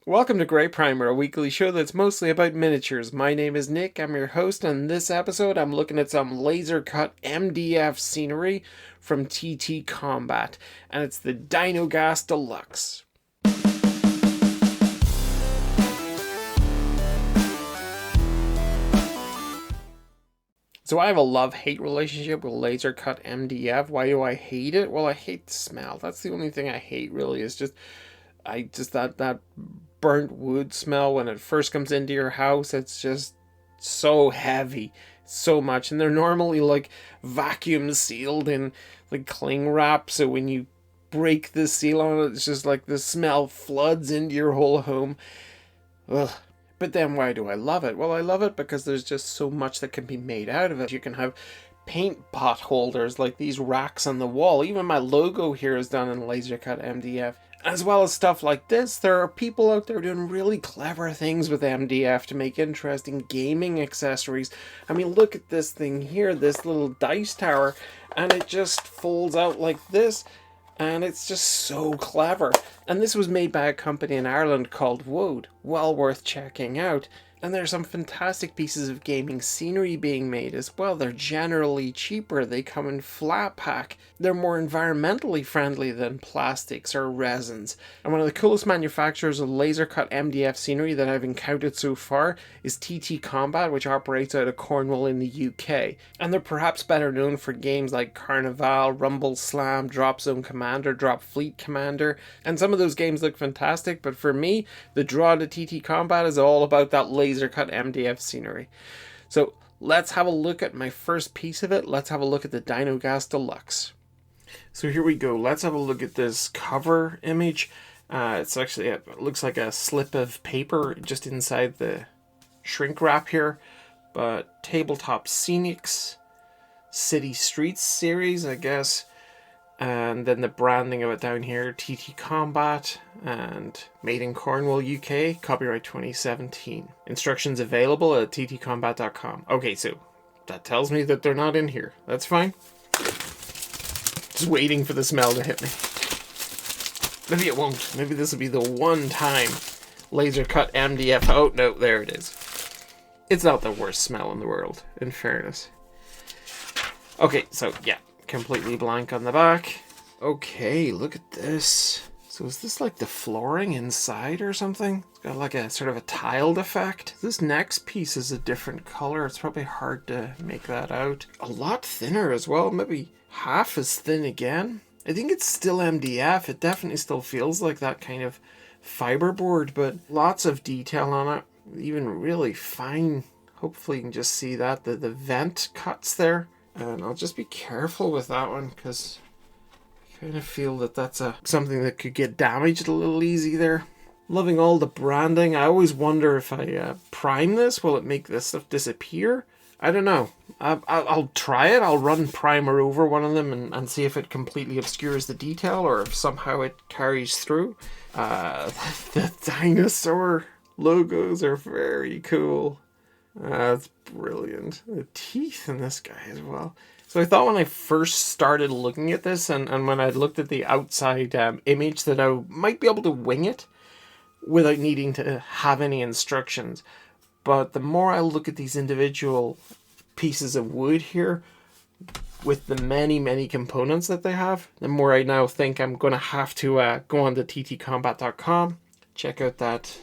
Welcome to Grey Primer, a weekly show that's mostly about miniatures. My name is Nick, I'm your host, and in this episode I'm looking at some laser cut MDF scenery from TT Combat, and it's the Dinogas Deluxe. So I have a love-hate relationship with laser cut MDF. Why do I hate it? Well, I hate the smell. That's the only thing I hate, really, is just that burnt wood smell when it first comes into your house. It's just so heavy, so much, and they're normally like vacuum sealed in like cling wrap, so when you break the seal on it, it's just like the smell floods into your whole home. Ugh. But then why do I love it? Well, I love it because there's just so much that can be made out of it. You can have paint pot holders like these racks on the wall. Even my logo here is done in laser cut MDF. As well as stuff like this, there are people out there doing really clever things with MDF to make interesting gaming accessories. I mean, look at this thing here, this little dice tower, and it just folds out like this, and it's just so clever. And this was made by a company in Ireland called Woad. Well worth checking out. And there's some fantastic pieces of gaming scenery being made as well. They're generally cheaper. They come in flat pack. They're more environmentally friendly than plastics or resins. And one of the coolest manufacturers of laser cut MDF scenery that I've encountered so far is TT Combat, which operates out of Cornwall in the UK. And they're perhaps better known for games like Carnival, Rumble Slam, Drop Zone Commander, Drop Fleet Commander. And some of those games look fantastic, but for me, the draw to TT Combat is all about that laser cut MDF scenery. So let's have a look at my first piece of it. Let's have a look at the Dinogas Deluxe. So here we go. Let's have a look at this cover image. It looks like a slip of paper just inside the shrink wrap here. But Tabletop Scenics, City Streets series, I guess. And then the branding of it down here, TT Combat, and made in Cornwall, UK, copyright 2017. Instructions available at ttcombat.com. Okay, so that tells me that they're not in here. That's fine. Just waiting for the smell to hit me. Maybe it won't. Maybe this will be the one time laser cut MDF. Oh, no, there it is. It's not the worst smell in the world, in fairness. Okay, so yeah. Completely blank on the back. Okay, look at this. So is this like the flooring inside or something? It's got like a sort of a tiled effect. This next piece is a different color. It's probably hard to make that out. A lot thinner as well. Maybe half as thin again. I think it's still MDF. It definitely still feels like that kind of fiberboard, but lots of detail on it. Even really fine. Hopefully you can just see that. The vent cuts there. And I'll just be careful with that one because I kind of feel that that's something that could get damaged a little easy there. Loving all the branding. I always wonder if I prime this, will it make this stuff disappear? I don't know. I'll try it. I'll run primer over one of them and see if it completely obscures the detail or if somehow it carries through. The dinosaur logos are very cool. That's brilliant. The teeth in this guy as well. So I thought when I first started looking at this and when I looked at the outside image that I might be able to wing it without needing to have any instructions. But the more I look at these individual pieces of wood here with the many, many components that they have, the more I now think I'm going to have to go on to ttcombat.com, check out that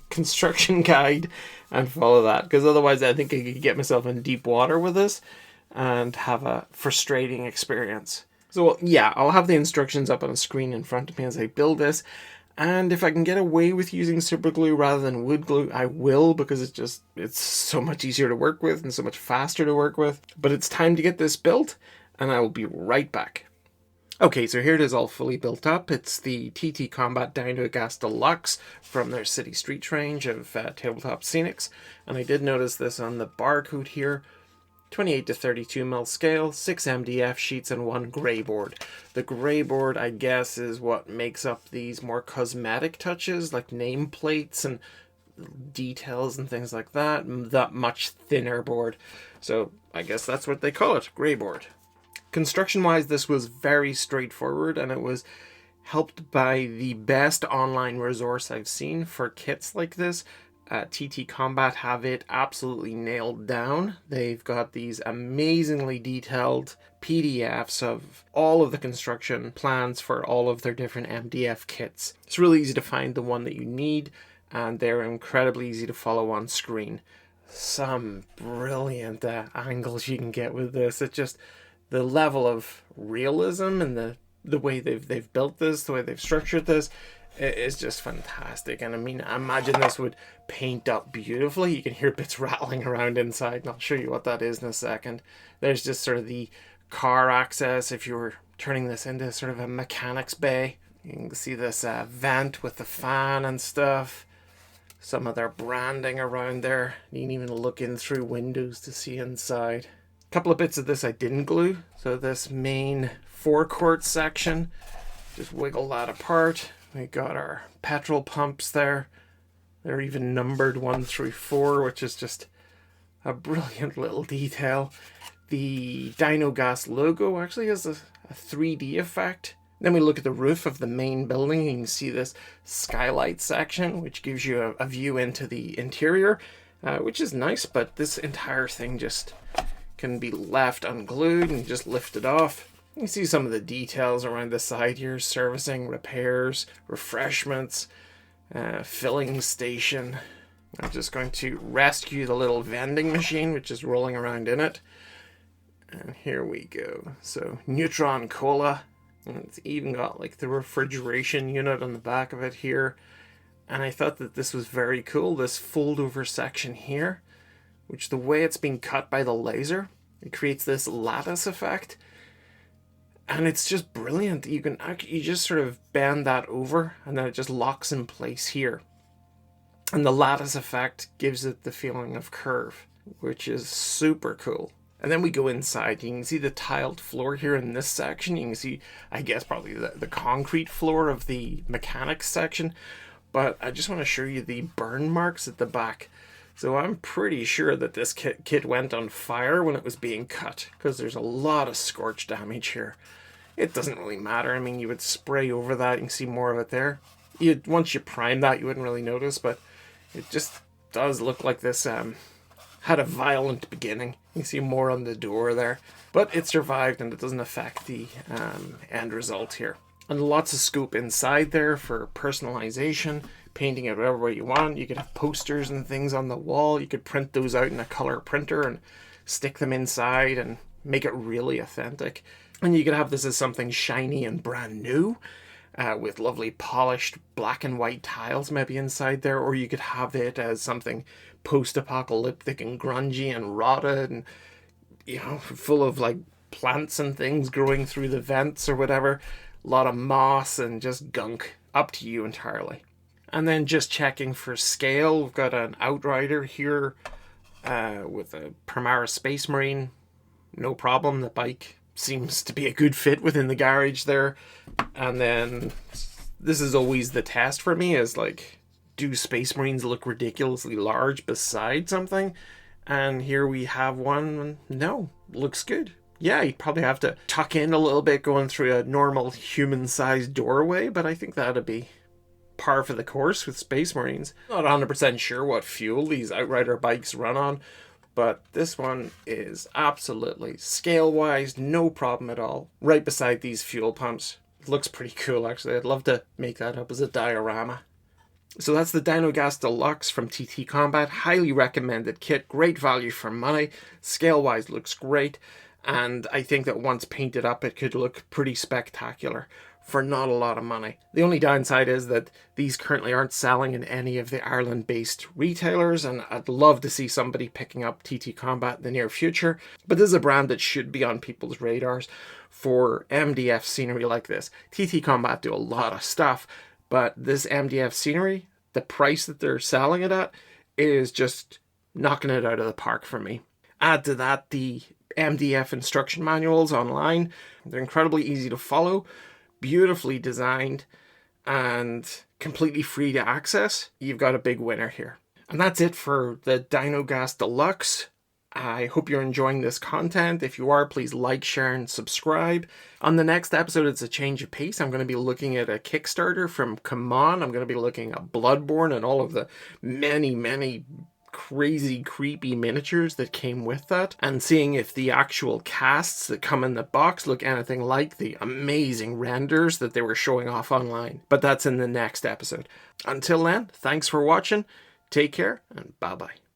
construction guide and follow that, because otherwise I think I could get myself in deep water with this and have a frustrating experience. So yeah, I'll have the instructions up on a screen in front of me as I build this, and if I can get away with using super glue rather than wood glue, I will, because it's so much easier to work with and so much faster to work with. But it's time to get this built, and I will be right back. Okay, so here it is all fully built up. It's the TT Combat Dinogas Deluxe from their City Streets range of Tabletop Scenics. And I did notice this on the barcode here. 28 to 32 mil scale, 6 MDF sheets, and 1 grey board. The grey board, I guess, is what makes up these more cosmetic touches, like nameplates and details and things like that. That much thinner board. So I guess that's what they call it, grey board. Construction-wise, this was very straightforward, and it was helped by the best online resource I've seen for kits like this. TT Combat have it absolutely nailed down. They've got these amazingly detailed PDFs of all of the construction plans for all of their different MDF kits. It's really easy to find the one that you need, and they're incredibly easy to follow on screen. Some brilliant angles you can get with this. It's just the level of realism and the way they've built this, the way they've structured this, is just fantastic. And I mean, I imagine this would paint up beautifully. You can hear bits rattling around inside, and I'll show you what that is in a second. There's just sort of the car access if you were turning this into sort of a mechanics bay. You can see this vent with the fan and stuff. Some of their branding around there. You can even look in through windows to see inside. A couple of bits of this I didn't glue. So this main forecourt section, just wiggle that apart. We got our petrol pumps there. They're even numbered 1 through 4, which is just a brilliant little detail. The Dinogas logo actually has a 3D effect. Then we look at the roof of the main building. You can see this skylight section, which gives you a view into the interior, which is nice, but this entire thing just can be left unglued and just lifted off. You can see some of the details around the side here: servicing, repairs, refreshments, filling station. I'm just going to rescue the little vending machine, which is rolling around in it. And here we go. So Neutron Cola. And it's even got like the refrigeration unit on the back of it here. And I thought that this was very cool, this fold over section here, which the way it's being cut by the laser, it creates this lattice effect. And it's just brilliant. You just sort of bend that over and then it just locks in place here. And the lattice effect gives it the feeling of curve, which is super cool. And then we go inside. You can see the tiled floor here in this section. You can see, I guess, probably the concrete floor of the mechanics section. But I just want to show you the burn marks at the back. So I'm pretty sure that this kit went on fire when it was being cut, because there's a lot of scorch damage here. It doesn't really matter. I mean, you would spray over that. You can see more of it there. Once you prime that, you wouldn't really notice, but it just does look like this had a violent beginning. You can see more on the door there, but it survived and it doesn't affect the end result here. And lots of scope inside there for personalization, painting it whatever way you want. You could have posters and things on the wall. You could print those out in a color printer and stick them inside and make it really authentic. And you could have this as something shiny and brand new, with lovely polished black and white tiles maybe inside there, or you could have it as something post-apocalyptic and grungy and rotted and, you know, full of like plants and things growing through the vents or whatever. A lot of moss and just gunk. Up to you entirely. And then just checking for scale, we've got an Outrider here with a Primera Space Marine. No problem, the bike seems to be a good fit within the garage there. And then this is always the test for me, is like, do Space Marines look ridiculously large beside something? And here we have one. No, looks good. Yeah, you probably have to tuck in a little bit going through a normal human-sized doorway, but I think that'd be par for the course with Space Marines. Not 100% sure what fuel these Outrider bikes run on, but this one is absolutely, scale-wise, no problem at all. Right beside these fuel pumps. It looks pretty cool, actually. I'd love to make that up as a diorama. So that's the Dinogas Deluxe from TT Combat. Highly recommended kit. Great value for money. Scale-wise looks great. And I think that once painted up, it could look pretty spectacular for not a lot of money. The only downside is that these currently aren't selling in any of the Ireland-based retailers, and I'd love to see somebody picking up TT Combat in the near future. But this is a brand that should be on people's radars for MDF scenery like this. TT Combat do a lot of stuff, but this MDF scenery, the price that they're selling it at, is just knocking it out of the park for me. Add to that the MDF instruction manuals online. They're incredibly easy to follow, beautifully designed, and completely free to access. You've got a big winner here. And that's it for the Dinogas Deluxe. I hope you're enjoying this content. If you are, please like, share, and subscribe. On the next episode, it's a change of pace. I'm going to be looking at a Kickstarter from Come On. I'm going to be looking at Bloodborne and all of the many crazy, creepy miniatures that came with that, and seeing if the actual casts that come in the box look anything like the amazing renders that they were showing off online. But that's in the next episode. Until then, thanks for watching, take care, and bye-bye.